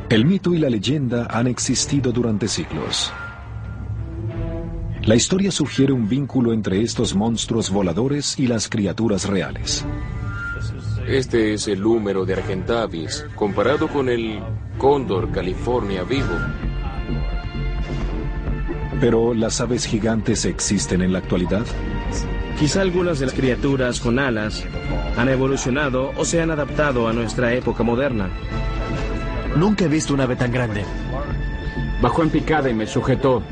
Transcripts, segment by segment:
El mito y la leyenda han existido durante siglos. La historia sugiere un vínculo entre estos monstruos voladores y las criaturas reales. Este es el húmero de Argentavis, comparado con el cóndor California vivo. ¿Pero las aves gigantes existen en la actualidad? Quizá algunas de las criaturas con alas han evolucionado o se han adaptado a nuestra época moderna. Nunca he visto un ave tan grande. Bajó en picada y me sujetó.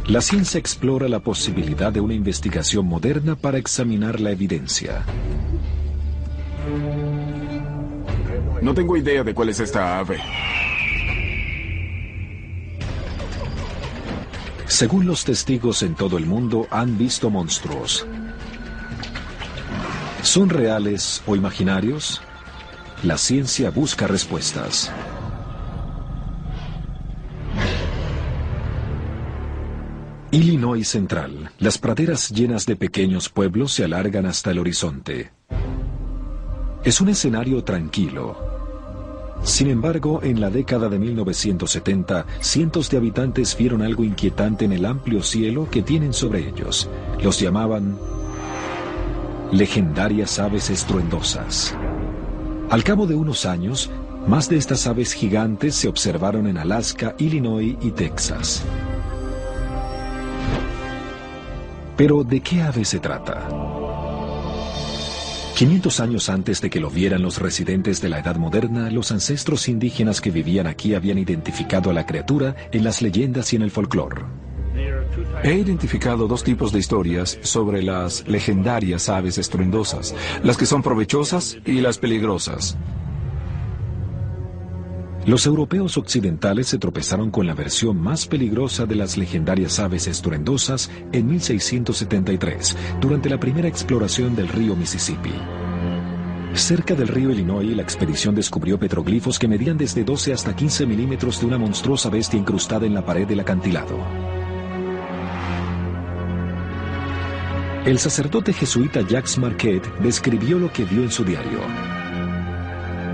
La ciencia explora la posibilidad de una investigación moderna para examinar la evidencia. No tengo idea de cuál es esta ave. Según los testigos en todo el mundo, han visto monstruos. ¿Son reales o imaginarios? La ciencia busca respuestas. Illinois central. Las praderas llenas de pequeños pueblos se alargan hasta el horizonte. Es un escenario tranquilo. Sin embargo, en la década de 1970, cientos de habitantes vieron algo inquietante en el amplio cielo que tienen sobre ellos. Los llamaban legendarias aves estruendosas. Al cabo de unos años, más de estas aves gigantes se observaron en Alaska, Illinois y Texas. Pero, ¿de qué ave se trata? 500 años antes de que lo vieran los residentes de la Edad Moderna, los ancestros indígenas que vivían aquí habían identificado a la criatura en las leyendas y en el folclore. He identificado dos tipos de historias sobre las legendarias aves estruendosas, las que son provechosas y las peligrosas. Los europeos occidentales se tropezaron con la versión más peligrosa de las legendarias aves estruendosas en 1673, durante la primera exploración del río Mississippi. Cerca del río Illinois, la expedición descubrió petroglifos que medían desde 12 hasta 15 milímetros de una monstruosa bestia incrustada en la pared del acantilado. El sacerdote jesuita Jacques Marquette describió lo que vio en su diario.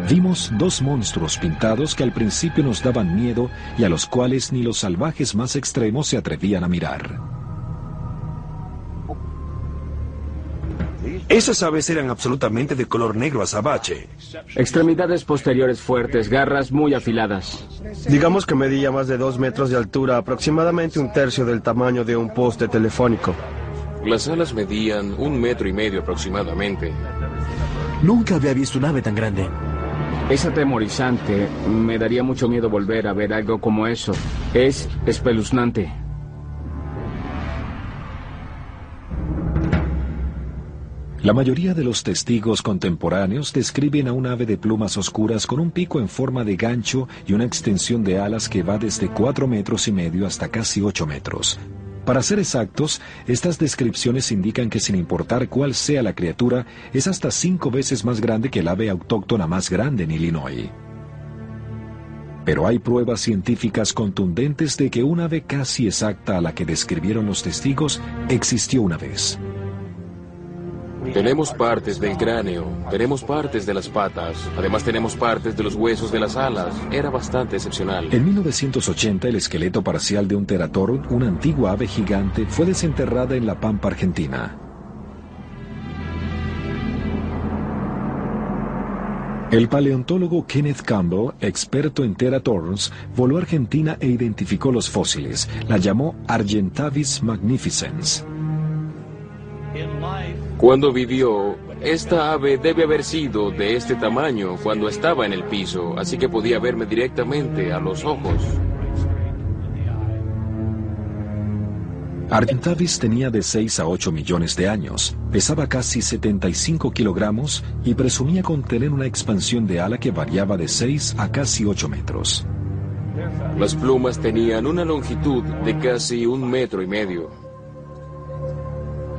Vimos dos monstruos pintados que al principio nos daban miedo y a los cuales ni los salvajes más extremos se atrevían a mirar. Esas aves eran absolutamente de color negro azabache. Extremidades posteriores fuertes, garras muy afiladas. Digamos que medía más de 2 metros de altura, aproximadamente un tercio del tamaño de un poste telefónico. Las alas medían 1,5 metros aproximadamente. Nunca había visto un ave tan grande. Es atemorizante. Me daría mucho miedo volver a ver algo como eso. Es espeluznante. La mayoría de los testigos contemporáneos describen a un ave de plumas oscuras con un pico en forma de gancho y una extensión de alas que va desde 4,5 metros hasta casi 8 metros. Para ser exactos, estas descripciones indican que sin importar cuál sea la criatura, es hasta 5 veces más grande que el ave autóctona más grande en Illinois. Pero hay pruebas científicas contundentes de que un ave casi exacta a la que describieron los testigos existió una vez. Tenemos partes del cráneo, tenemos partes de las patas, además tenemos partes de los huesos de las alas. Era bastante excepcional. En 1980, el esqueleto parcial de un Teratorn, una antigua ave gigante, fue desenterrada en La Pampa, Argentina. El paleontólogo Kenneth Campbell, experto en Teratorns, voló a Argentina e identificó los fósiles. La llamó Argentavis magnificens. Cuando vivió, esta ave debe haber sido de este tamaño cuando estaba en el piso, así que podía verme directamente a los ojos. Argentavis tenía de 6 a 8 millones de años, pesaba casi 75 kilogramos y presumía contener una expansión de ala que variaba de 6 a casi 8 metros. Las plumas tenían una longitud de casi 1,5 metros.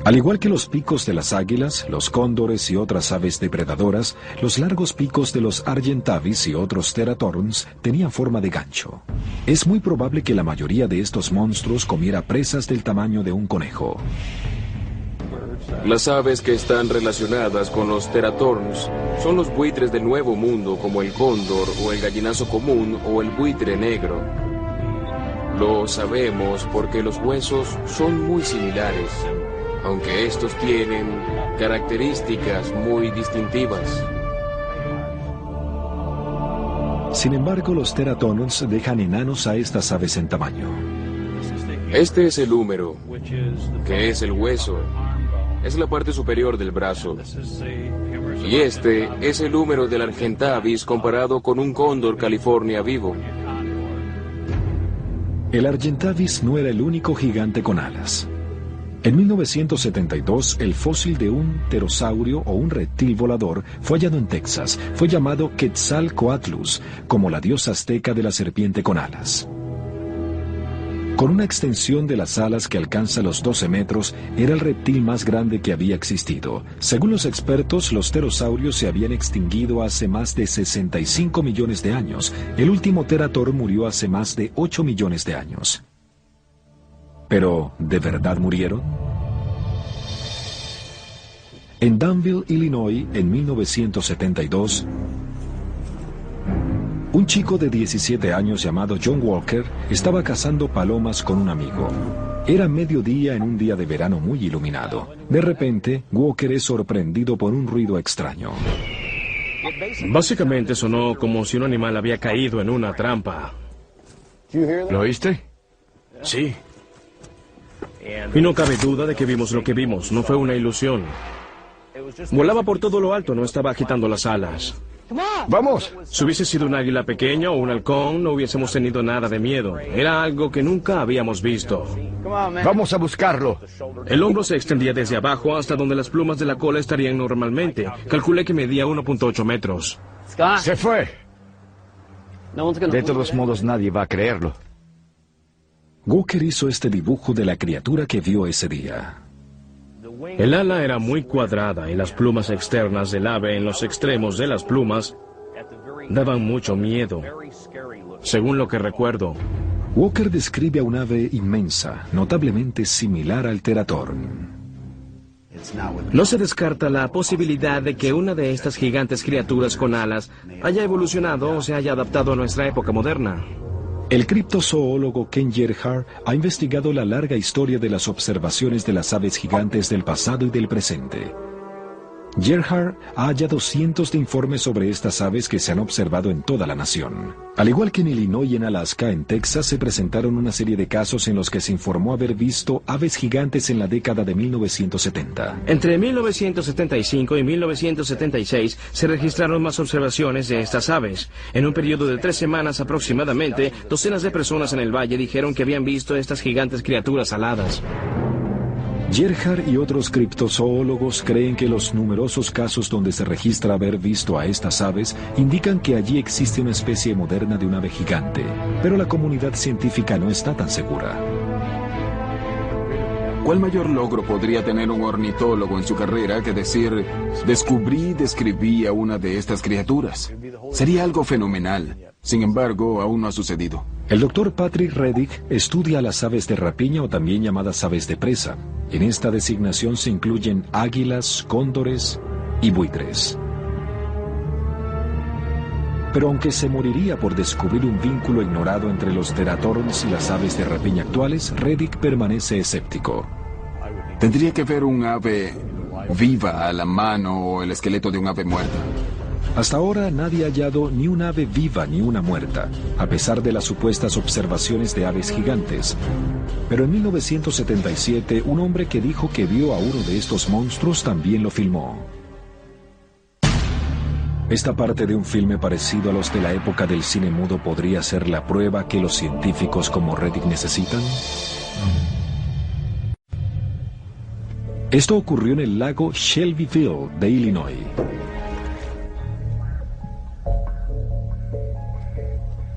Al igual que los picos de las águilas, los cóndores y otras aves depredadoras, los largos picos de los Argentavis y otros Teratorns tenían forma de gancho. Es muy probable que la mayoría de estos monstruos comiera presas del tamaño de un conejo. Las aves que están relacionadas con los Teratorns Son los buitres del Nuevo Mundo, como el cóndor o el gallinazo común o el buitre negro. Lo sabemos porque los huesos son muy similares, aunque estos tienen características muy distintivas. Sin embargo, los teratonons dejan enanos a estas aves en tamaño. Este es el húmero, que es el hueso. Es la parte superior del brazo. Y este es el húmero del Argentavis comparado con un cóndor California vivo. El Argentavis no era el único gigante con alas. En 1972, el fósil de un pterosaurio o un reptil volador fue hallado en Texas. Fue llamado Quetzalcoatlus, como la diosa azteca de la serpiente con alas. Con una extensión de las alas que alcanza los 12 metros, era el reptil más grande que había existido. Según los expertos, los pterosaurios se habían extinguido hace más de 65 millones de años. El último terator murió hace más de 8 millones de años. ¿Pero de verdad murieron? En Danville, Illinois, en 1972, un chico de 17 años llamado John Walker estaba cazando palomas con un amigo. Era mediodía en un día de verano muy iluminado. De repente, Walker es sorprendido por un ruido extraño. Básicamente sonó como si un animal había caído en una trampa. ¿Lo oíste? Sí. Y no cabe duda de que vimos lo que vimos, no fue una ilusión. Volaba por todo lo alto, no estaba agitando las alas. ¡Vamos! Si hubiese sido un águila pequeña o un halcón, no hubiésemos tenido nada de miedo. Era algo que nunca habíamos visto. ¡Vamos a buscarlo! El hombro se extendía desde abajo hasta donde las plumas de la cola estarían normalmente. Calculé que medía 1.8 metros. ¡Se fue! De todos modos, nadie va a creerlo. Walker hizo este dibujo de la criatura que vio ese día. El ala era muy cuadrada y las plumas externas del ave en los extremos de las plumas daban mucho miedo, según lo que recuerdo. Walker describe a un ave inmensa, notablemente similar al terator. No se descarta la posibilidad de que una de estas gigantes criaturas con alas haya evolucionado o se haya adaptado a nuestra época moderna. El criptozoólogo Ken Gerhard ha investigado la larga historia de las observaciones de las aves gigantes del pasado y del presente. Gerhard ha hallado cientos de informes sobre estas aves que se han observado en toda la nación. Al igual que en Illinois y en Alaska, en Texas se presentaron una serie de casos en los que se informó haber visto aves gigantes en la década de 1970. Entre 1975 y 1976 se registraron más observaciones de estas aves. En un periodo de 3 semanas aproximadamente, docenas de personas en el valle dijeron que habían visto estas gigantes criaturas aladas. Gerhard y otros criptozoólogos creen que los numerosos casos donde se registra haber visto a estas aves indican que allí existe una especie moderna de un ave gigante, pero la comunidad científica no está tan segura. ¿Cuál mayor logro podría tener un ornitólogo en su carrera que decir, descubrí y describí a una de estas criaturas? Sería algo fenomenal. Sin embargo, aún no ha sucedido. El doctor Patrick Reddick estudia las aves de rapiña o también llamadas aves de presa. En esta designación se incluyen águilas, cóndores y buitres. Pero aunque se moriría por descubrir un vínculo ignorado entre los teratorns y las aves de rapiña actuales, Reddick permanece escéptico. Tendría que ver un ave viva a la mano o el esqueleto de un ave muerta. Hasta ahora nadie ha hallado ni un ave viva ni una muerta, a pesar de las supuestas observaciones de aves gigantes. Pero en 1977, un hombre que dijo que vio a uno de estos monstruos también lo filmó. Esta parte de un filme parecido a los de la época del cine mudo podría ser la prueba que los científicos como Reddick necesitan. Esto ocurrió en el lago Shelbyville de Illinois.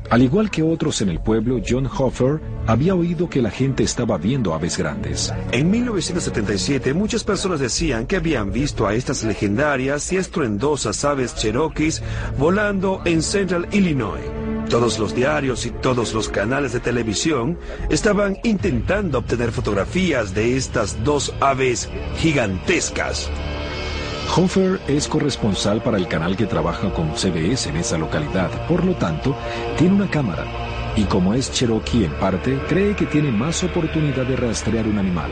Al igual que otros en el pueblo, John Hofer había oído que la gente estaba viendo aves grandes. En 1977, muchas personas decían que habían visto a estas legendarias y estruendosas aves cherokees volando en Central Illinois. Todos los diarios y todos los canales de televisión estaban intentando obtener fotografías de estas dos aves gigantescas. Hofer es corresponsal para el canal que trabaja con CBS en esa localidad, por lo tanto, tiene una cámara. Y como es Cherokee en parte, cree que tiene más oportunidad de rastrear un animal.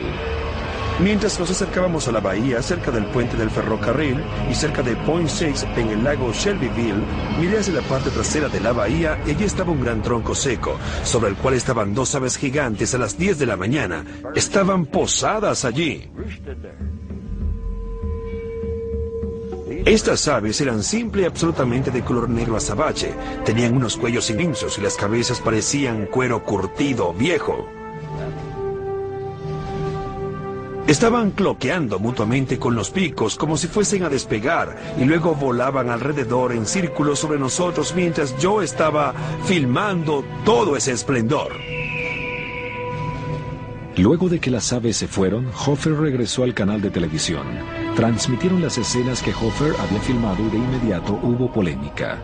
Mientras nos acercábamos a la bahía, cerca del puente del ferrocarril y cerca de Point 6 en el lago Shelbyville, miré hacia la parte trasera de la bahía y allí estaba un gran tronco seco, sobre el cual estaban dos aves gigantes a las 10 de la mañana. Estaban posadas allí. Estas aves eran simple y absolutamente de color negro azabache. Tenían unos cuellos inmensos y las cabezas parecían cuero curtido, viejo. Estaban cloqueando mutuamente con los picos como si fuesen a despegar y luego volaban alrededor en círculos sobre nosotros mientras yo estaba filmando todo ese esplendor. Luego de que las aves se fueron, Hofer regresó al canal de televisión. Transmitieron las escenas que Hofer había filmado y de inmediato hubo polémica.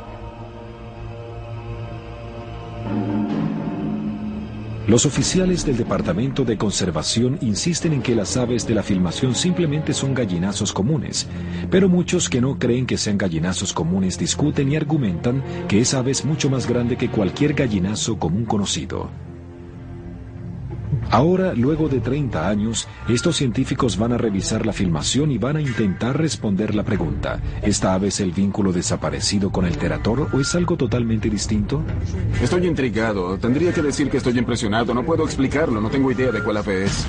Los oficiales del Departamento de Conservación insisten en que las aves de la filmación simplemente son gallinazos comunes, pero muchos que no creen que sean gallinazos comunes discuten y argumentan que esa ave es mucho más grande que cualquier gallinazo común conocido. Ahora, luego de 30 años, estos científicos van a revisar la filmación y van a intentar responder la pregunta: ¿esta ave es el vínculo desaparecido con el terator o es algo totalmente distinto? Estoy intrigado. Tendría que decir que estoy impresionado. No puedo explicarlo. No tengo idea de cuál ave es.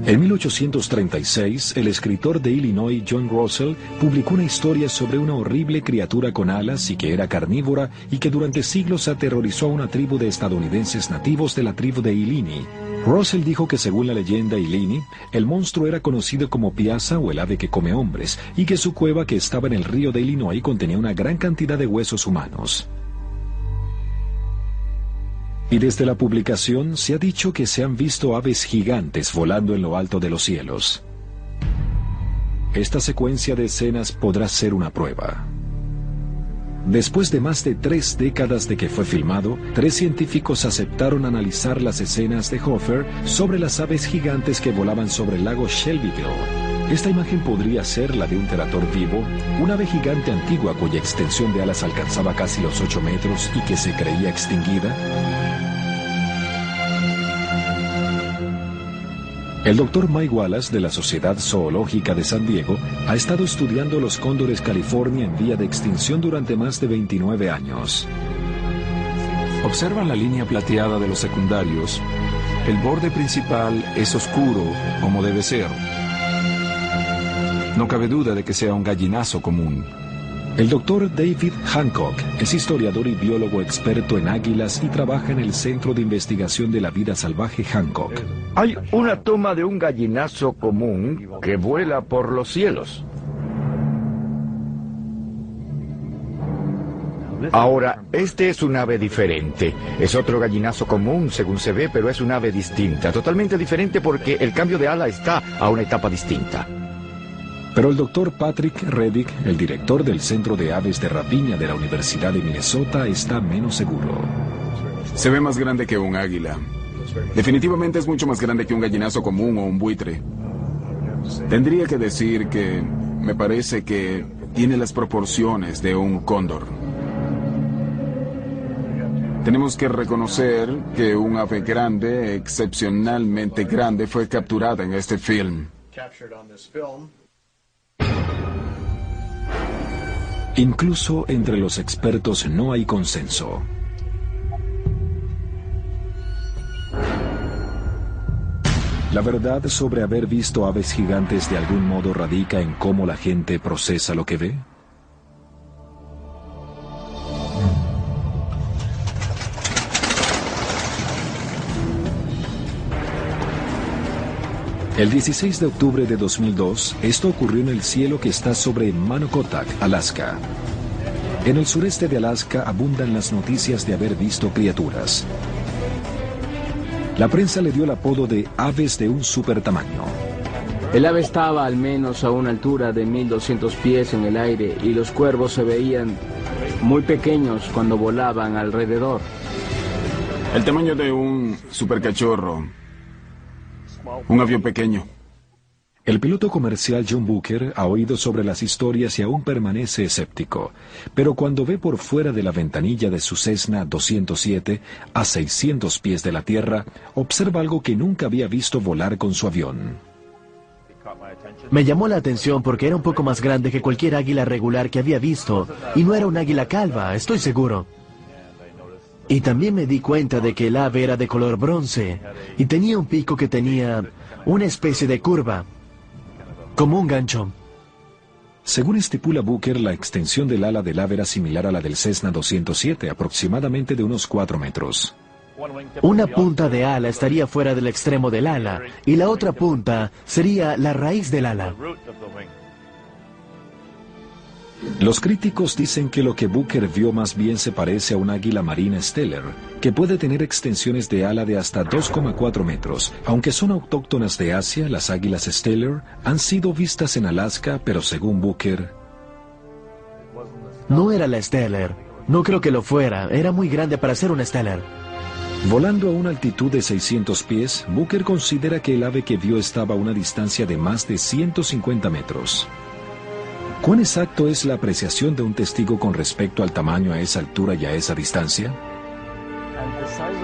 En 1836, el escritor de Illinois John Russell publicó una historia sobre una horrible criatura con alas y que era carnívora y que durante siglos aterrorizó a una tribu de estadounidenses nativos de la tribu de Illini. Russell dijo que según la leyenda Illini, el monstruo era conocido como Piazza o el ave que come hombres y que su cueva que estaba en el río de Illinois contenía una gran cantidad de huesos humanos. Y desde la publicación se ha dicho que se han visto aves gigantes volando en lo alto de los cielos. Esta secuencia de escenas podrá ser una prueba. Después de más de 3 décadas de que fue filmado, 3 científicos aceptaron analizar las escenas de Hofer sobre las aves gigantes que volaban sobre el lago Shelbyville. Esta imagen podría ser la de un terator vivo, una ave gigante antigua cuya extensión de alas alcanzaba casi los 8 metros y que se creía extinguida. El Dr. Mike Wallace de la Sociedad Zoológica de San Diego ha estado estudiando los cóndores California en vía de extinción durante más de 29 años. Observan la línea plateada de los secundarios. El borde principal es oscuro, como debe ser. No cabe duda de que sea un gallinazo común. El Dr. David Hancock es historiador y biólogo experto en águilas y trabaja en el Centro de Investigación de la Vida Salvaje Hancock. Hay una toma de un gallinazo común que vuela por los cielos. Ahora, este es un ave diferente. Es otro gallinazo común, según se ve, pero es un ave distinta. Totalmente diferente porque el cambio de ala está a una etapa distinta. Pero el Dr. Patrick Reddick, el director del Centro de Aves de Rapiña de la Universidad de Minnesota, está menos seguro. Se ve más grande que un águila. Definitivamente es mucho más grande que un gallinazo común o un buitre. Tendría que decir que me parece que tiene las proporciones de un cóndor. Tenemos que reconocer que un ave grande, excepcionalmente grande, fue capturada en este film. Incluso entre los expertos no hay consenso. La verdad sobre haber visto aves gigantes de algún modo radica en cómo la gente procesa lo que ve. El 16 de octubre de 2002, esto ocurrió en el cielo que está sobre Manukotak, Alaska. En el sureste de Alaska abundan las noticias de haber visto criaturas. La prensa le dio el apodo de aves de un super tamaño. El ave estaba al menos a una altura de 1200 pies en el aire y los cuervos se veían muy pequeños cuando volaban alrededor. El tamaño de un supercachorro. Un avión pequeño. El piloto comercial John Booker ha oído sobre las historias y aún permanece escéptico, pero cuando ve por fuera de la ventanilla de su Cessna 207 a 600 pies de la tierra, observa algo que nunca había visto volar con su avión. Me llamó la atención porque era un poco más grande que cualquier águila regular que había visto, y no era un águila calva, estoy seguro. Y también me di cuenta de que el ave era de color bronce, y tenía un pico que tenía una especie de curva, como un gancho. Según estipula Booker, la extensión del ala del ave era similar a la del Cessna 207, aproximadamente de unos 4 metros. Una punta de ala estaría fuera del extremo del ala, y la otra punta sería la raíz del ala. Los críticos dicen que lo que Booker vio más bien se parece a un águila marina Steller, que puede tener extensiones de ala de hasta 2,4 metros. Aunque son autóctonas de Asia, las águilas Steller han sido vistas en Alaska, pero según Booker... No era la Steller. No creo que lo fuera. Era muy grande para ser una Steller. Volando a una altitud de 600 pies, Booker considera que el ave que vio estaba a una distancia de más de 150 metros. ¿Cuán exacto es la apreciación de un testigo con respecto al tamaño a esa altura y a esa distancia?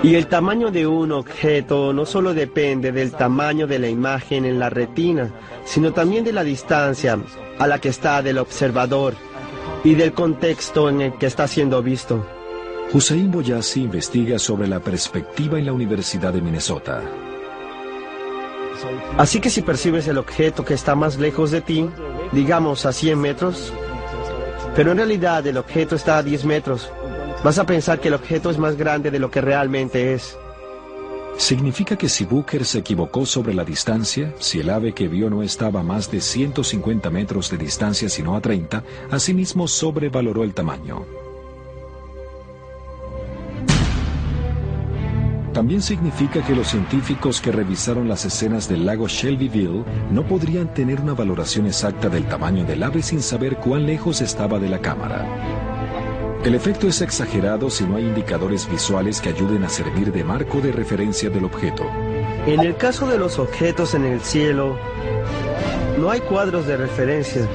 Y el tamaño de un objeto no solo depende del tamaño de la imagen en la retina, sino también de la distancia a la que está del observador y del contexto en el que está siendo visto. Hussein Boyassi investiga sobre la perspectiva en la Universidad de Minnesota. Así que si percibes el objeto que está más lejos de ti, digamos a 100 metros, pero en realidad el objeto está a 10 metros, vas a pensar que el objeto es más grande de lo que realmente es. Significa que si Booker se equivocó sobre la distancia, si el ave que vio no estaba a más de 150 metros de distancia sino a 30, asimismo sobrevaloró el tamaño. También significa que los científicos que revisaron las escenas del lago Shelbyville no podrían tener una valoración exacta del tamaño del ave sin saber cuán lejos estaba de la cámara. El efecto es exagerado si no hay indicadores visuales que ayuden a servir de marco de referencia del objeto. En el caso de los objetos en el cielo, no hay cuadros de referencia.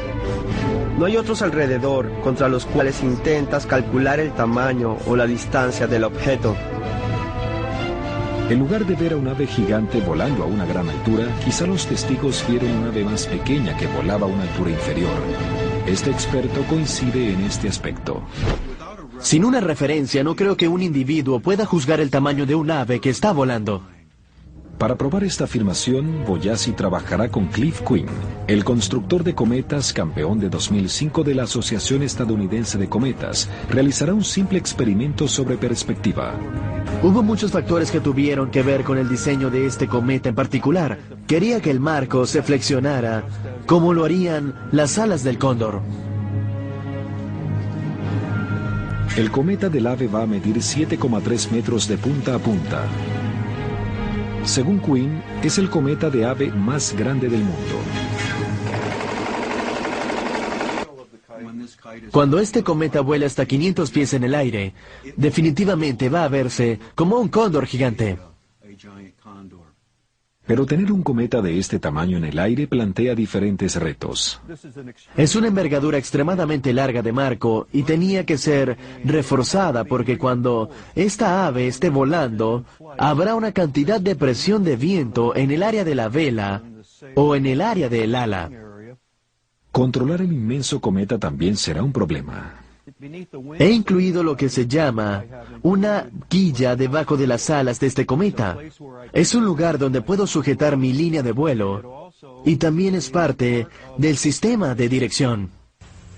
No hay otros alrededor contra los cuales intentas calcular el tamaño o la distancia del objeto. En lugar de ver a un ave gigante volando a una gran altura, quizá los testigos vieron una ave más pequeña que volaba a una altura inferior. Este experto coincide en este aspecto. Sin una referencia, no creo que un individuo pueda juzgar el tamaño de un ave que está volando. Para probar esta afirmación, Boyassi trabajará con Cliff Quinn, el constructor de cometas, campeón de 2005 de la Asociación Estadounidense de Cometas. Realizará un simple experimento sobre perspectiva. Hubo muchos factores que tuvieron que ver con el diseño de este cometa en particular. Quería que el marco se flexionara, como lo harían las alas del cóndor. El cometa del ave va a medir 7,3 metros de punta a punta. Según Quinn, es el cometa de ave más grande del mundo. Cuando este cometa vuela hasta 500 pies en el aire, definitivamente va a verse como un cóndor gigante. Pero tener un cometa de este tamaño en el aire plantea diferentes retos. Es una envergadura extremadamente larga de marco y tenía que ser reforzada porque cuando esta ave esté volando, habrá una cantidad de presión de viento en el área de la vela o en el área del ala. Controlar el inmenso cometa también será un problema. He incluido lo que se llama una quilla debajo de las alas de este cometa. Es un lugar donde puedo sujetar mi línea de vuelo y también es parte del sistema de dirección.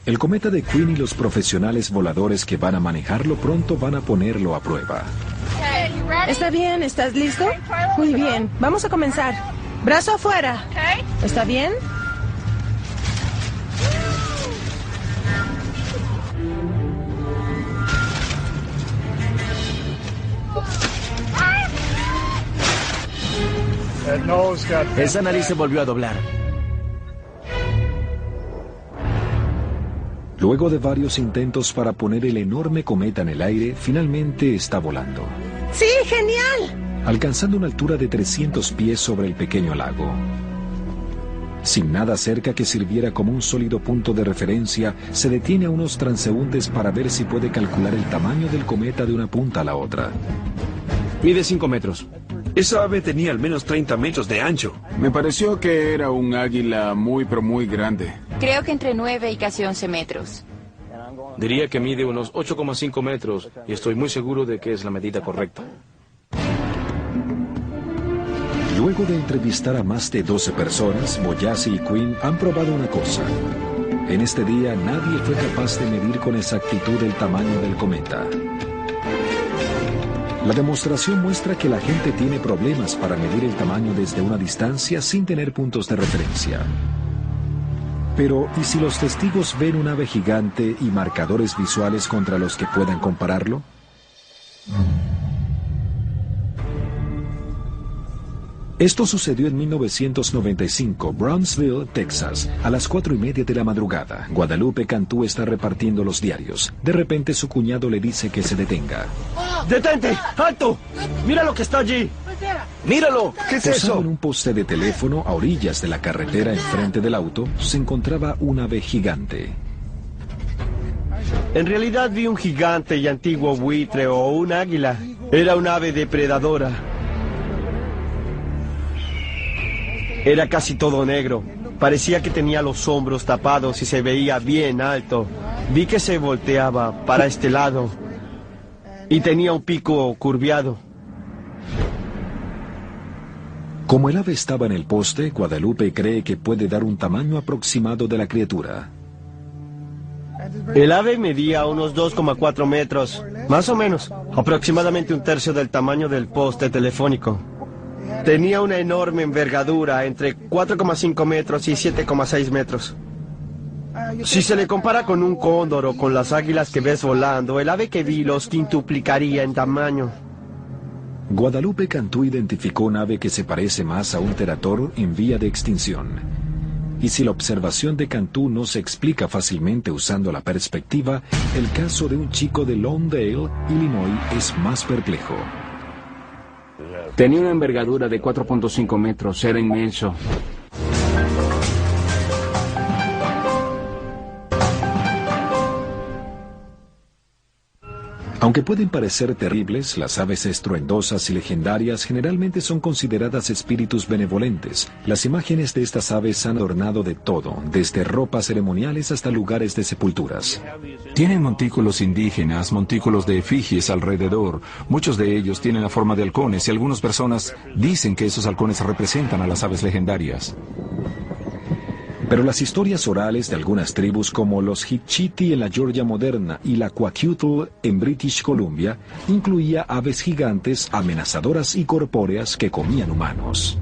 El cometa de Quinn y los profesionales voladores que van a manejarlo pronto van a ponerlo a prueba. ¿Está bien? ¿Estás listo? Muy bien. Vamos a comenzar. Brazo afuera. ¿Está bien? Esa nariz se volvió a doblar. Luego de varios intentos para poner el enorme cometa en el aire, finalmente está volando. ¡Sí, genial! Alcanzando una altura de 300 pies sobre el pequeño lago. Sin nada cerca que sirviera como un sólido punto de referencia, se detiene a unos transeúntes para ver si puede calcular el tamaño del cometa de una punta a la otra. Mide 5 metros. Esa ave tenía al menos 30 metros de ancho. Me pareció que era un águila muy, pero muy grande. Creo que entre 9 y casi 11 metros. Diría que mide unos 8,5 metros y estoy muy seguro de que es la medida correcta. Luego de entrevistar a más de 12 personas, Boyasi y Quinn han probado una cosa. En este día nadie fue capaz de medir con exactitud el tamaño del cometa. La demostración muestra que la gente tiene problemas para medir el tamaño desde una distancia sin tener puntos de referencia. Pero, ¿y si los testigos ven un ave gigante y marcadores visuales contra los que puedan compararlo? Esto sucedió en 1995, Brownsville, Texas, a las 4:30 de la madrugada. Guadalupe Cantú está repartiendo los diarios. De repente su cuñado le dice que se detenga. ¡Detente! ¡Alto! ¡Mira lo que está allí! ¡Míralo! ¿Qué es Posado eso? en un poste de teléfono a orillas de la carretera enfrente del auto, se encontraba un ave gigante. En realidad vi un gigante y antiguo buitre o un águila. Era un ave depredadora. Era casi todo negro. Parecía que tenía los hombros tapados y se veía bien alto. Vi que se volteaba para este lado y tenía un pico curviado. Como el ave estaba en el poste, Guadalupe cree que puede dar un tamaño aproximado de la criatura. El ave medía unos 2,4 metros, más o menos, aproximadamente un tercio del tamaño del poste telefónico. Tenía una enorme envergadura, entre 4,5 metros y 7,6 metros. Si se le compara con un cóndor o con las águilas que ves volando, el ave que vi los quintuplicaría en tamaño. Guadalupe Cantú identificó un ave que se parece más a un terator en vía de extinción. Y si la observación de Cantú no se explica fácilmente usando la perspectiva, el caso de un chico de Lawndale, Illinois, es más perplejo. Tenía una envergadura de 4,5 metros, era inmenso. Aunque pueden parecer terribles, las aves estruendosas y legendarias generalmente son consideradas espíritus benevolentes. Las imágenes de estas aves han adornado de todo, desde ropas ceremoniales hasta lugares de sepulturas. Tienen montículos indígenas, montículos de efigies alrededor. Muchos de ellos tienen la forma de halcones y algunas personas dicen que esos halcones representan a las aves legendarias. Pero las historias orales de algunas tribus como los Hitchiti en la Georgia moderna y la Kwakiutl en British Columbia incluía aves gigantes, amenazadoras y corpóreas que comían humanos.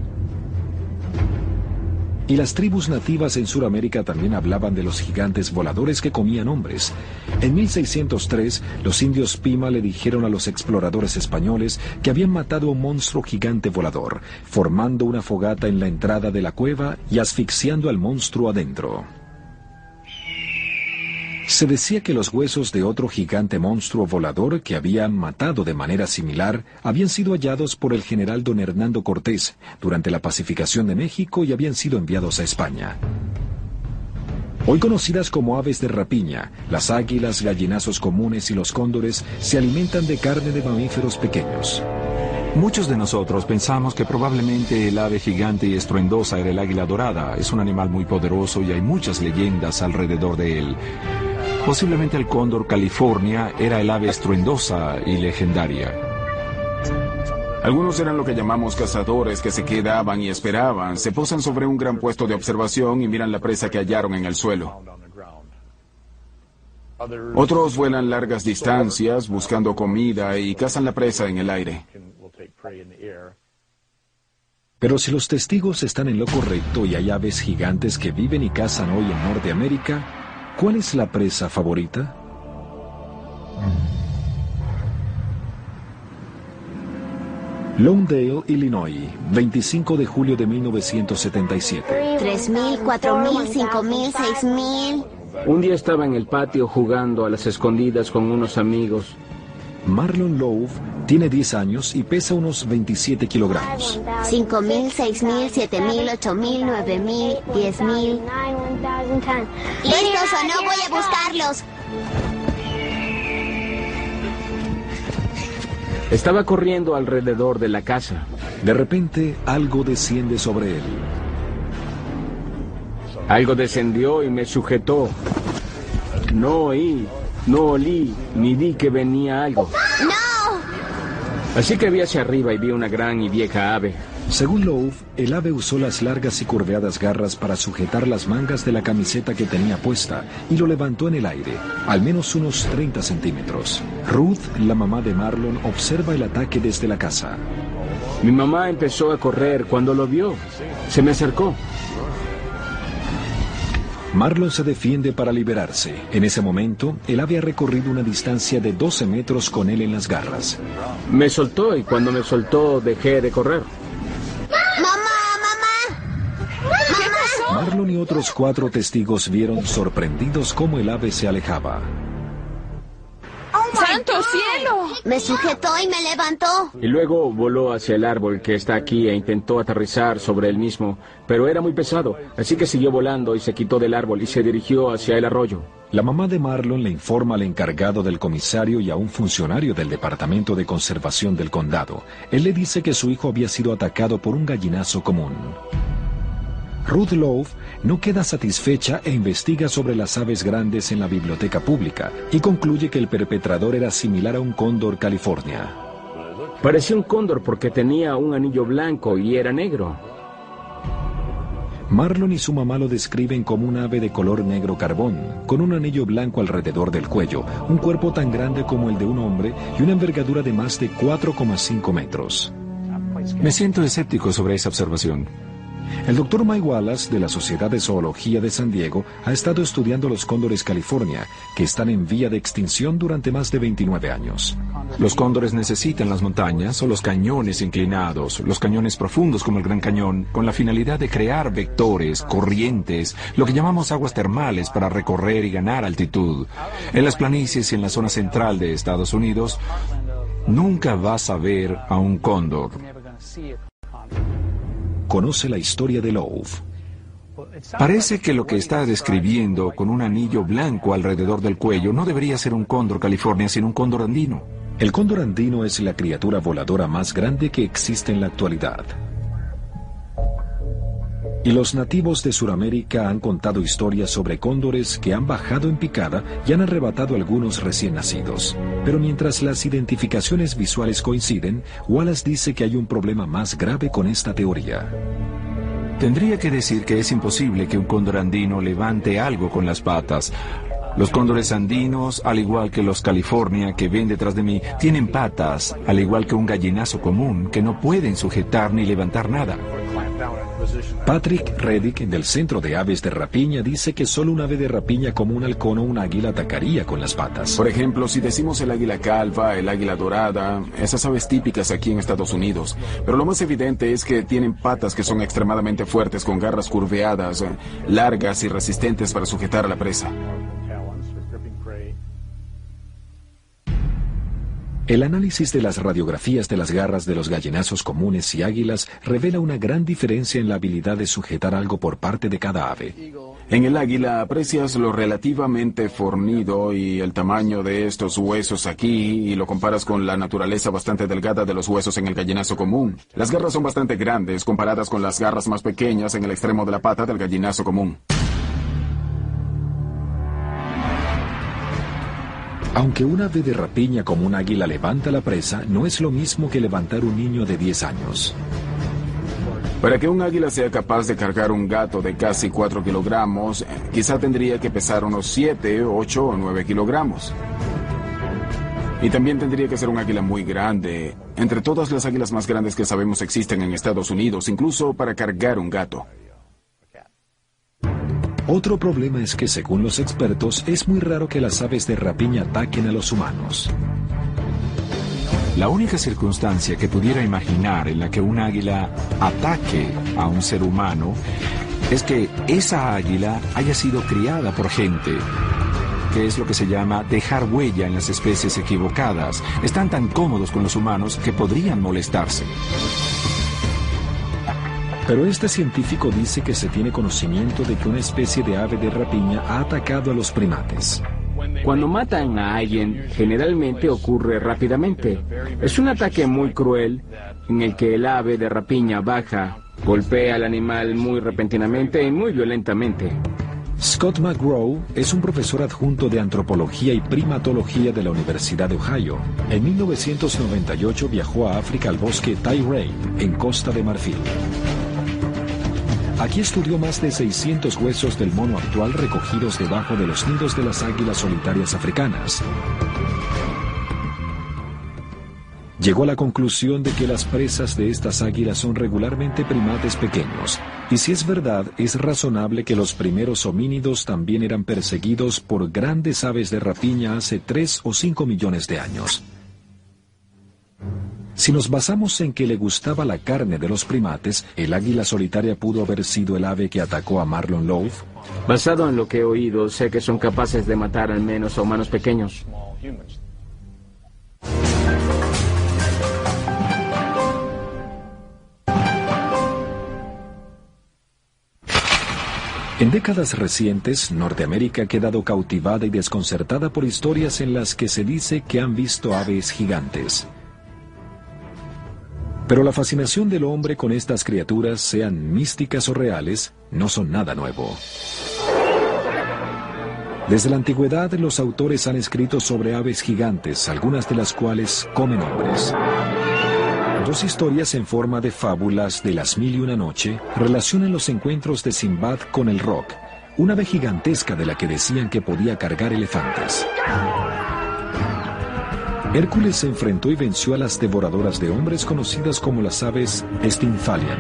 Y las tribus nativas en Sudamérica también hablaban de los gigantes voladores que comían hombres. En 1603, los indios Pima le dijeron a los exploradores españoles que habían matado a un monstruo gigante volador, formando una fogata en la entrada de la cueva y asfixiando al monstruo adentro. Se decía que los huesos de otro gigante monstruo volador que habían matado de manera similar habían sido hallados por el general don Hernando Cortés durante la pacificación de México y habían sido enviados a España. Hoy conocidas como aves de rapiña, las águilas, gallinazos comunes y los cóndores se alimentan de carne de mamíferos pequeños. Muchos de nosotros pensamos que probablemente el ave gigante y estruendosa era el águila dorada. Es un animal muy poderoso y hay muchas leyendas alrededor de él. Posiblemente el cóndor California era el ave estruendosa y legendaria. Algunos eran lo que llamamos cazadores que se quedaban y esperaban, se posan sobre un gran puesto de observación y miran la presa que hallaron en el suelo. Otros vuelan largas distancias buscando comida y cazan la presa en el aire. Pero si los testigos están en lo correcto y hay aves gigantes que viven y cazan hoy en Norteamérica, ¿cuál es la presa favorita? Lawndale, Illinois, 25 de julio de 1977. 3,000, 4,000, 5,000, 6,000. Un día estaba en el patio jugando a las escondidas con unos amigos. Marlon Lowe tiene 10 años y pesa unos 27 kilogramos. 5.000, 6.000, 7.000, 8.000, 9.000, 10.000. ¿Listos o no? Voy a buscarlos. Estaba corriendo alrededor de la casa. De repente, algo desciende sobre él. Algo descendió y me sujetó. No oí, no olí, ni vi que venía algo. ¡No! Así que vi hacia arriba y vi una gran y vieja ave. Según Lowe, el ave usó las largas y curveadas garras para sujetar las mangas de la camiseta que tenía puesta y lo levantó en el aire, al menos unos 30 centímetros. Ruth, la mamá de Marlon, observa el ataque desde la casa. Mi mamá empezó a correr cuando lo vio. Se me acercó. Marlon se defiende para liberarse. En ese momento, el ave ha recorrido una distancia de 12 metros con él en las garras. Me soltó y cuando me soltó dejé de correr. Marlon y otros 4 testigos vieron sorprendidos cómo el ave se alejaba. ¡Santo cielo! Me sujetó y me levantó. Y luego voló hacia el árbol que está aquí e intentó aterrizar sobre él mismo, pero era muy pesado, así que siguió volando y se quitó del árbol y se dirigió hacia el arroyo. La mamá de Marlon le informa al encargado del comisario y a un funcionario del Departamento de Conservación del Condado. Él le dice que su hijo había sido atacado por un gallinazo común. Ruth Lowe no queda satisfecha e investiga sobre las aves grandes en la biblioteca pública y concluye que el perpetrador era similar a un cóndor California. Parecía un cóndor porque tenía un anillo blanco y era negro. Marlon y su mamá lo describen como un ave de color negro carbón, con un anillo blanco alrededor del cuello, un cuerpo tan grande como el de un hombre y una envergadura de más de 4,5 metros. Me siento escéptico sobre esa observación. El Dr. Mike Wallace, de la Sociedad de Zoología de San Diego, ha estado estudiando los cóndores California, que están en vía de extinción durante más de 29 años. Los cóndores necesitan las montañas o los cañones inclinados, los cañones profundos como el Gran Cañón, con la finalidad de crear vectores, corrientes, lo que llamamos aguas termales para recorrer y ganar altitud. En las planicies y en la zona central de Estados Unidos, nunca vas a ver a un cóndor. Conoce la historia de Lowe. Parece que lo que está describiendo con un anillo blanco alrededor del cuello no debería ser un cóndor California, sino un cóndor andino. El cóndor andino es la criatura voladora más grande que existe en la actualidad. Y los nativos de Sudamérica han contado historias sobre cóndores que han bajado en picada y han arrebatado algunos recién nacidos. Pero mientras las identificaciones visuales coinciden, Wallace dice que hay un problema más grave con esta teoría. Tendría que decir que es imposible que un cóndor andino levante algo con las patas. Los cóndores andinos, al igual que los California que ven detrás de mí, tienen patas, al igual que un gallinazo común, que no pueden sujetar ni levantar nada. Patrick Reddick, del Centro de Aves de Rapiña, dice que solo un ave de rapiña como un halcón o un águila atacaría con las patas. Por ejemplo, si decimos el águila calva, el águila dorada, esas aves típicas aquí en Estados Unidos. Pero lo más evidente es que tienen patas que son extremadamente fuertes, con garras curveadas, largas y resistentes para sujetar a la presa. El análisis de las radiografías de las garras de los gallinazos comunes y águilas revela una gran diferencia en la habilidad de sujetar algo por parte de cada ave. En el águila aprecias lo relativamente fornido y el tamaño de estos huesos aquí y lo comparas con la naturaleza bastante delgada de los huesos en el gallinazo común. Las garras son bastante grandes comparadas con las garras más pequeñas en el extremo de la pata del gallinazo común. Aunque un ave de rapiña como un águila levanta la presa, no es lo mismo que levantar un niño de 10 años. Para que un águila sea capaz de cargar un gato de casi 4 kilogramos, quizá tendría que pesar unos 7, 8 o 9 kilogramos. Y también tendría que ser un águila muy grande. Entre todas las águilas más grandes que sabemos existen en Estados Unidos, incluso para cargar un gato. Otro problema es que, según los expertos, es muy raro que las aves de rapiña ataquen a los humanos. La única circunstancia que pudiera imaginar en la que un águila ataque a un ser humano es que esa águila haya sido criada por gente, que es lo que se llama dejar huella en las especies equivocadas. Están tan cómodos con los humanos que podrían molestarse. Pero este científico dice que se tiene conocimiento de que una especie de ave de rapiña ha atacado a los primates. Cuando matan a alguien, generalmente ocurre rápidamente. Es un ataque muy cruel en el que el ave de rapiña baja, golpea al animal muy repentinamente y muy violentamente. Scott McGraw es un profesor adjunto de antropología y primatología de la Universidad de Ohio. En 1998 viajó a África al bosque Tyree, en Costa de Marfil. Aquí estudió más de 600 huesos del mono actual recogidos debajo de los nidos de las águilas solitarias africanas. Llegó a la conclusión de que las presas de estas águilas son regularmente primates pequeños, y si es verdad, es razonable que los primeros homínidos también eran perseguidos por grandes aves de rapiña hace 3 o 5 millones de años. Si nos basamos en que le gustaba la carne de los primates, ¿el águila solitaria pudo haber sido el ave que atacó a Marlon Lowe? Basado en lo que he oído, sé que son capaces de matar al menos a humanos pequeños. En décadas recientes, Norteamérica ha quedado cautivada y desconcertada por historias en las que se dice que han visto aves gigantes. Pero la fascinación del hombre con estas criaturas, sean místicas o reales, no son nada nuevo. Desde la antigüedad, los autores han escrito sobre aves gigantes, algunas de las cuales comen hombres. Dos historias en forma de fábulas de Las Mil y Una Noche relacionan los encuentros de Sinbad con el Roc, una ave gigantesca de la que decían que podía cargar elefantes. Hércules se enfrentó y venció a las devoradoras de hombres conocidas como las aves Stymphalian.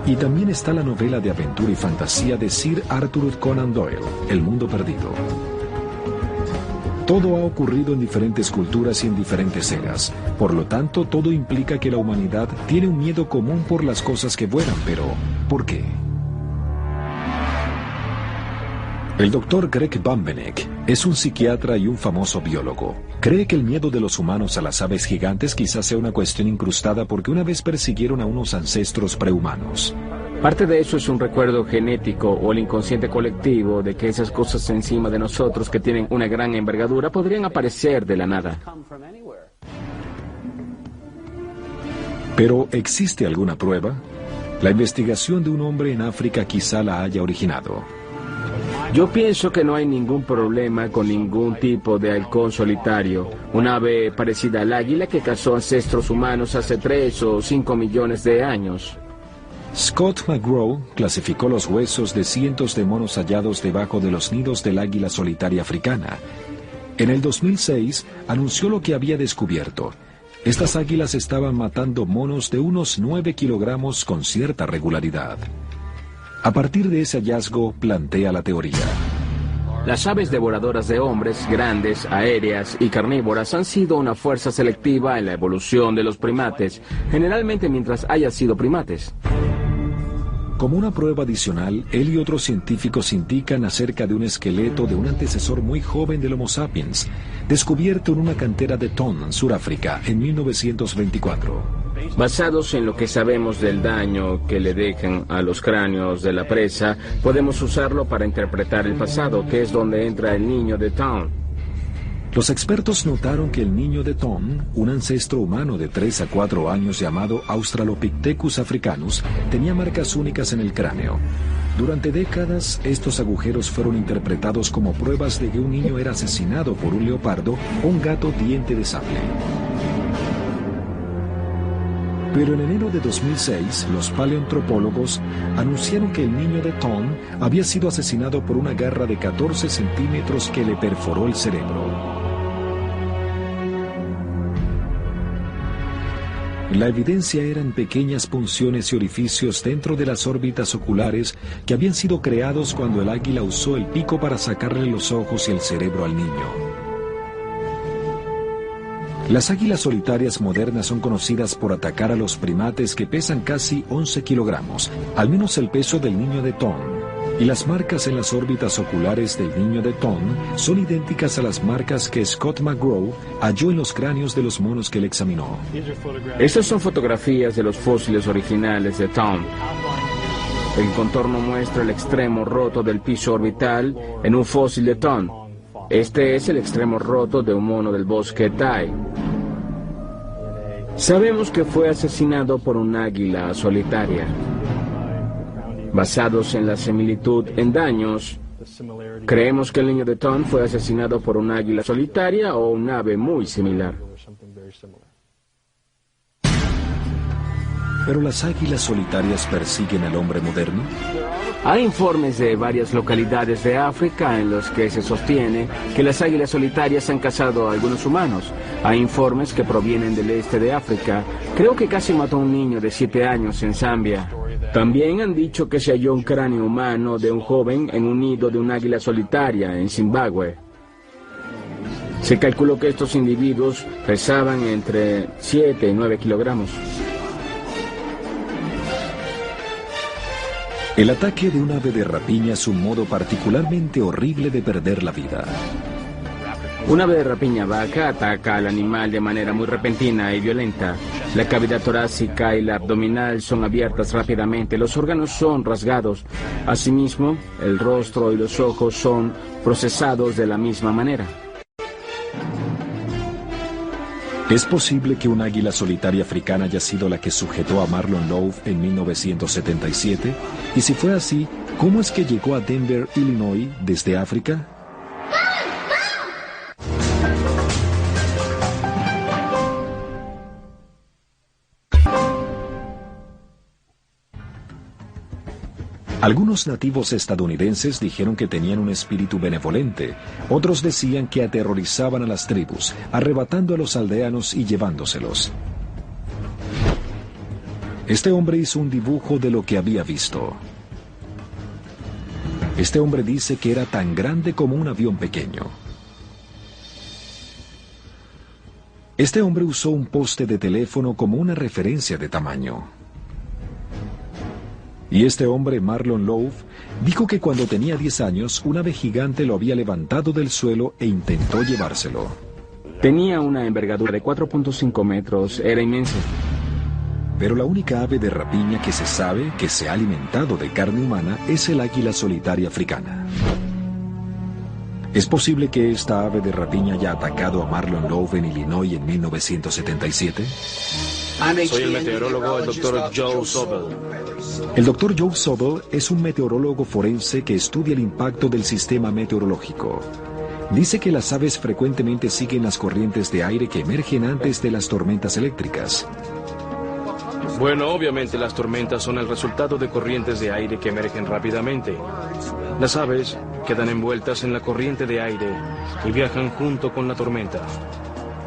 Y también está la novela de aventura y fantasía de Sir Arthur Conan Doyle, El Mundo Perdido. Todo ha ocurrido en diferentes culturas y en diferentes eras. Por lo tanto, todo implica que la humanidad tiene un miedo común por las cosas que vuelan, pero ¿por qué? El Dr. Greg Bambenek es un psiquiatra y un famoso biólogo. Cree que el miedo de los humanos a las aves gigantes quizás sea una cuestión incrustada porque una vez persiguieron a unos ancestros prehumanos. Parte de eso es un recuerdo genético o el inconsciente colectivo de que esas cosas encima de nosotros que tienen una gran envergadura podrían aparecer de la nada. ¿Pero existe alguna prueba? La investigación de un hombre en África quizá la haya originado. Yo pienso que no hay ningún problema con ningún tipo de halcón solitario, un ave parecida al águila que cazó ancestros humanos hace 3 o 5 millones de años. Scott McGraw clasificó los huesos de cientos de monos hallados debajo de los nidos del águila solitaria africana. En el 2006 anunció lo que había descubierto. Estas águilas estaban matando monos de unos 9 kilogramos con cierta regularidad. A partir de ese hallazgo, plantea la teoría. Las aves devoradoras de hombres, grandes, aéreas y carnívoras han sido una fuerza selectiva en la evolución de los primates, generalmente mientras hayan sido primates. Como una prueba adicional, él y otros científicos indican acerca de un esqueleto de un antecesor muy joven del Homo sapiens, descubierto en una cantera de Ton, Sudáfrica, en 1924. Basados en lo que sabemos del daño que le dejan a los cráneos de la presa, podemos usarlo para interpretar el pasado, que es donde entra el niño de Ton. Los expertos notaron que el niño de Ton, un ancestro humano de 3 a 4 años llamado Australopithecus africanus, tenía marcas únicas en el cráneo. Durante décadas, estos agujeros fueron interpretados como pruebas de que un niño era asesinado por un leopardo o un gato diente de sable. Pero en enero de 2006, los paleoantropólogos anunciaron que el niño de Ton había sido asesinado por una garra de 14 centímetros que le perforó el cerebro. La evidencia eran pequeñas punciones y orificios dentro de las órbitas oculares que habían sido creados cuando el águila usó el pico para sacarle los ojos y el cerebro al niño. Las águilas solitarias modernas son conocidas por atacar a los primates que pesan casi 11 kilogramos, al menos el peso del niño de Thon. Y las marcas en las órbitas oculares del niño de Thon son idénticas a las marcas que Scott McGraw halló en los cráneos de los monos que él examinó. Estas son fotografías de los fósiles originales de Thon. El contorno muestra el extremo roto del piso orbital en un fósil de Thon. Este es el extremo roto de un mono del bosque Tai. Sabemos que fue asesinado por un águila solitaria. Basados en la similitud en daños, creemos que el niño de Thon fue asesinado por un águila solitaria o un ave muy similar. ¿Pero las águilas solitarias persiguen al hombre moderno? Hay informes de varias localidades de África en los que se sostiene que las águilas solitarias han cazado a algunos humanos. Hay informes que provienen del este de África. Creo que casi mató a un niño de 7 años en Zambia. También han dicho que se halló un cráneo humano de un joven en un nido de un águila solitaria en Zimbabue. Se calculó que estos individuos pesaban entre 7 y 9 kilogramos. El ataque de un ave de rapiña es un modo particularmente horrible de perder la vida. Un ave de rapiña vaca ataca al animal de manera muy repentina y violenta. La cavidad torácica y la abdominal son abiertas rápidamente, los órganos son rasgados. Asimismo, el rostro y los ojos son procesados de la misma manera. ¿Es posible que un águila solitaria africana haya sido la que sujetó a Marlon Love en 1977? Y si fue así, ¿cómo es que llegó a Denver, Illinois, desde África? Algunos nativos estadounidenses dijeron que tenían un espíritu benevolente. Otros decían que aterrorizaban a las tribus, arrebatando a los aldeanos y llevándoselos. Este hombre hizo un dibujo de lo que había visto. Este hombre dice que era tan grande como un avión pequeño. Este hombre usó un poste de teléfono como una referencia de tamaño. Y este hombre, Marlon Love, dijo que cuando tenía 10 años, un ave gigante lo había levantado del suelo e intentó llevárselo. Tenía una envergadura de 4.5 metros, era inmenso. Pero la única ave de rapiña que se sabe que se ha alimentado de carne humana es el águila solitaria africana. ¿Es posible que esta ave de rapiña haya atacado a Marlon Love en Illinois en 1977? Soy el meteorólogo, el Dr. Joe Sobel. El Dr. Joe Sobel es un meteorólogo forense que estudia el impacto del sistema meteorológico. Dice que las aves frecuentemente siguen las corrientes de aire que emergen antes de las tormentas eléctricas. Bueno, obviamente las tormentas son el resultado de corrientes de aire que emergen rápidamente. Las aves quedan envueltas en la corriente de aire y viajan junto con la tormenta.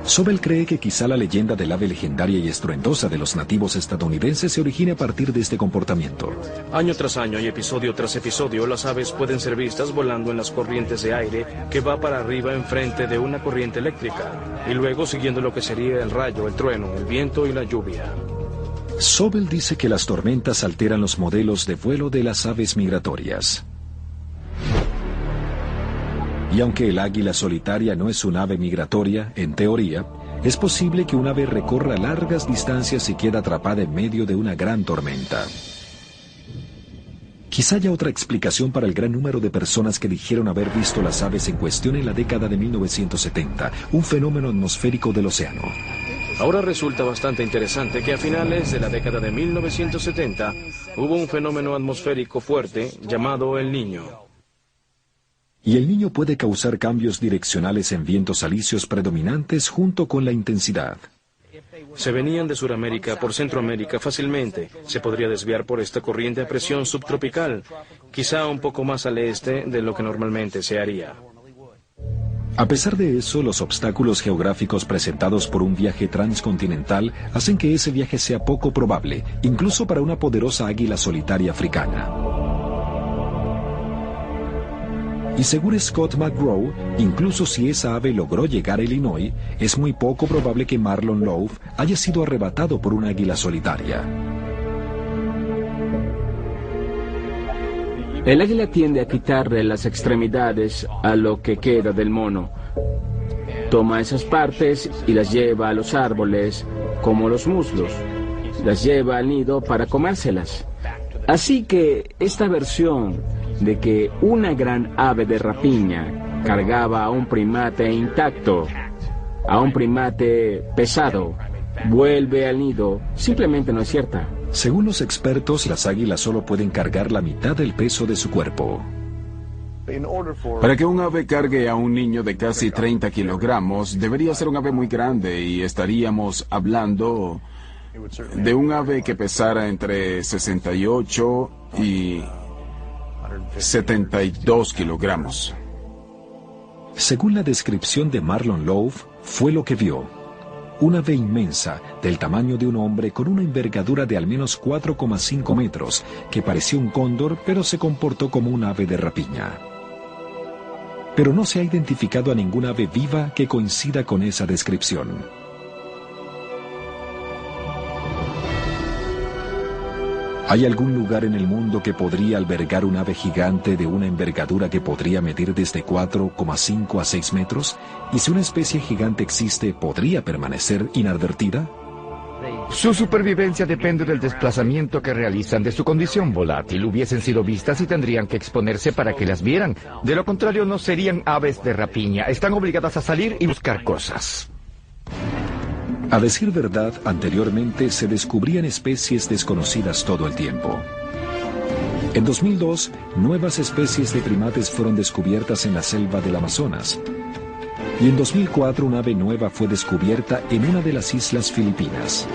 Sobel cree que quizá la leyenda del ave legendaria y estruendosa de los nativos estadounidenses se origine a partir de este comportamiento. Año tras año y episodio tras episodio, las aves pueden ser vistas volando en las corrientes de aire que va para arriba enfrente de una corriente eléctrica y luego siguiendo lo que sería el rayo, el trueno, el viento y la lluvia. Sobel dice que las tormentas alteran los modelos de vuelo de las aves migratorias. Y aunque el águila solitaria no es un ave migratoria, en teoría, es posible que un ave recorra largas distancias y quede atrapada en medio de una gran tormenta. Quizá haya otra explicación para el gran número de personas que dijeron haber visto las aves en cuestión en la década de 1970, un fenómeno atmosférico del océano. Ahora resulta bastante interesante que a finales de la década de 1970 hubo un fenómeno atmosférico fuerte llamado el Niño. Y el Niño puede causar cambios direccionales en vientos alisios predominantes junto con la intensidad. Se venían de Sudamérica por Centroamérica fácilmente. Se podría desviar por esta corriente a presión subtropical, quizá un poco más al este de lo que normalmente se haría. A pesar de eso, los obstáculos geográficos presentados por un viaje transcontinental hacen que ese viaje sea poco probable, incluso para una poderosa águila solitaria africana. Y según Scott McGraw, incluso si esa ave logró llegar a Illinois, es muy poco probable que Marlon Love haya sido arrebatado por un águila solitaria. El águila tiende a quitarle las extremidades a lo que queda del mono. Toma esas partes y las lleva a los árboles, como los muslos. Las lleva al nido para comérselas. Así que esta versión de que una gran ave de rapiña cargaba a un primate intacto, a un primate pesado, vuelve al nido, simplemente no es cierta. Según los expertos, las águilas solo pueden cargar la mitad del peso de su cuerpo. Para que un ave cargue a un niño de casi 30 kilogramos, debería ser un ave muy grande y estaríamos hablando de un ave que pesara entre 68 y 72 kilogramos. Según la descripción de Marlon Love, fue lo que vio. Una ave inmensa, del tamaño de un hombre, con una envergadura de al menos 4,5 metros, que parecía un cóndor, pero se comportó como un ave de rapiña. Pero no se ha identificado a ninguna ave viva que coincida con esa descripción. ¿Hay algún lugar en el mundo que podría albergar un ave gigante de una envergadura que podría medir desde 4,5 a 6 metros? ¿Y si una especie gigante existe, podría permanecer inadvertida? Su supervivencia depende del desplazamiento que realizan, de su condición volátil. Hubiesen sido vistas y tendrían que exponerse para que las vieran. De lo contrario, no serían aves de rapiña. Están obligadas a salir y buscar cosas. A decir verdad, anteriormente se descubrían especies desconocidas todo el tiempo. En 2002, nuevas especies de primates fueron descubiertas en la selva del Amazonas. Y en 2004 una ave nueva fue descubierta en una de las islas Filipinas.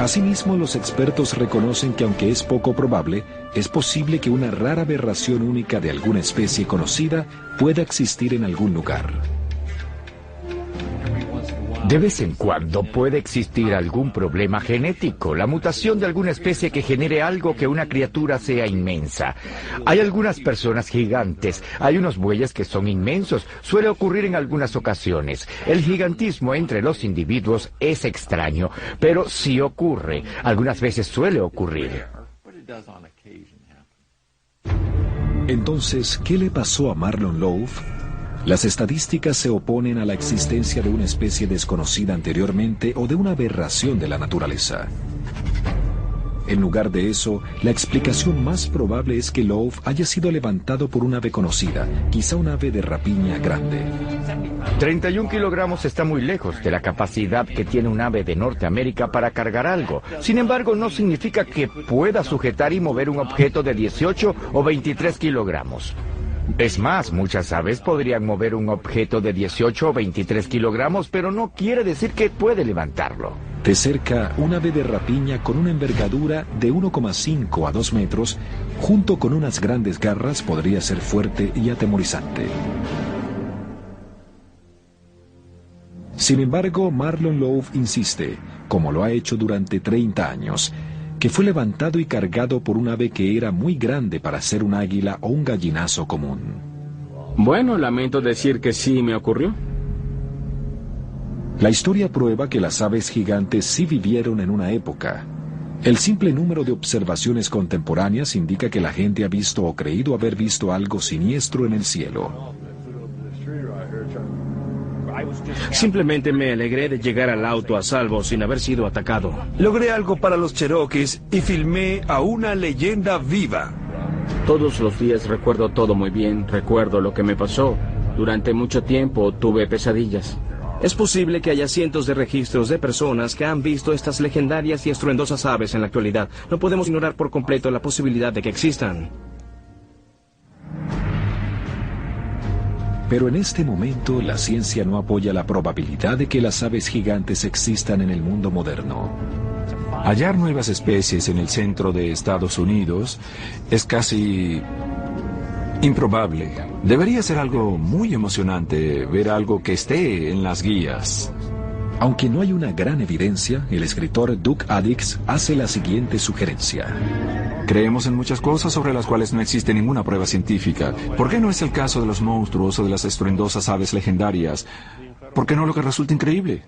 Asimismo, los expertos reconocen que aunque es poco probable, es posible que una rara aberración única de alguna especie conocida pueda existir en algún lugar. De vez en cuando puede existir algún problema genético, la mutación de alguna especie que genere algo que una criatura sea inmensa. Hay algunas personas gigantes, hay unos bueyes que son inmensos, suele ocurrir en algunas ocasiones. El gigantismo entre los individuos es extraño, pero sí ocurre, algunas veces suele ocurrir. Entonces, ¿qué le pasó a Marlon Love? Las estadísticas se oponen a la existencia de una especie desconocida anteriormente o de una aberración de la naturaleza. En lugar de eso, la explicación más probable es que Love haya sido levantado por una ave conocida, quizá una ave de rapiña grande. 31 kilogramos está muy lejos de la capacidad que tiene un ave de Norteamérica para cargar algo. Sin embargo, no significa que pueda sujetar y mover un objeto de 18 o 23 kilogramos. Es más, muchas aves podrían mover un objeto de 18 o 23 kilogramos, pero no quiere decir que puede levantarlo. De cerca, un ave de rapiña con una envergadura de 1,5 a 2 metros, junto con unas grandes garras, podría ser fuerte y atemorizante. Sin embargo, Marlon Love insiste, como lo ha hecho durante 30 años, que fue levantado y cargado por un ave que era muy grande para ser un águila o un gallinazo común. Bueno, lamento decir que sí me ocurrió. La historia prueba que las aves gigantes sí vivieron en una época. El simple número de observaciones contemporáneas indica que la gente ha visto o creído haber visto algo siniestro en el cielo. Simplemente me alegré de llegar al auto a salvo sin haber sido atacado. Logré algo para los Cherokees y filmé a una leyenda viva. Todos los días recuerdo todo muy bien, recuerdo lo que me pasó. Durante mucho tiempo tuve pesadillas. Es posible que haya cientos de registros de personas que han visto estas legendarias y estruendosas aves en la actualidad. No podemos ignorar por completo la posibilidad de que existan. Pero en este momento la ciencia no apoya la probabilidad de que las aves gigantes existan en el mundo moderno. Hallar nuevas especies en el centro de Estados Unidos es casi improbable. Debería ser algo muy emocionante ver algo que esté en las guías. Aunque no hay una gran evidencia, el escritor Doug Addix hace la siguiente sugerencia. Creemos en muchas cosas sobre las cuales no existe ninguna prueba científica. ¿Por qué no es el caso de los monstruos o de las estruendosas aves legendarias? ¿Por qué no lo que resulta increíble?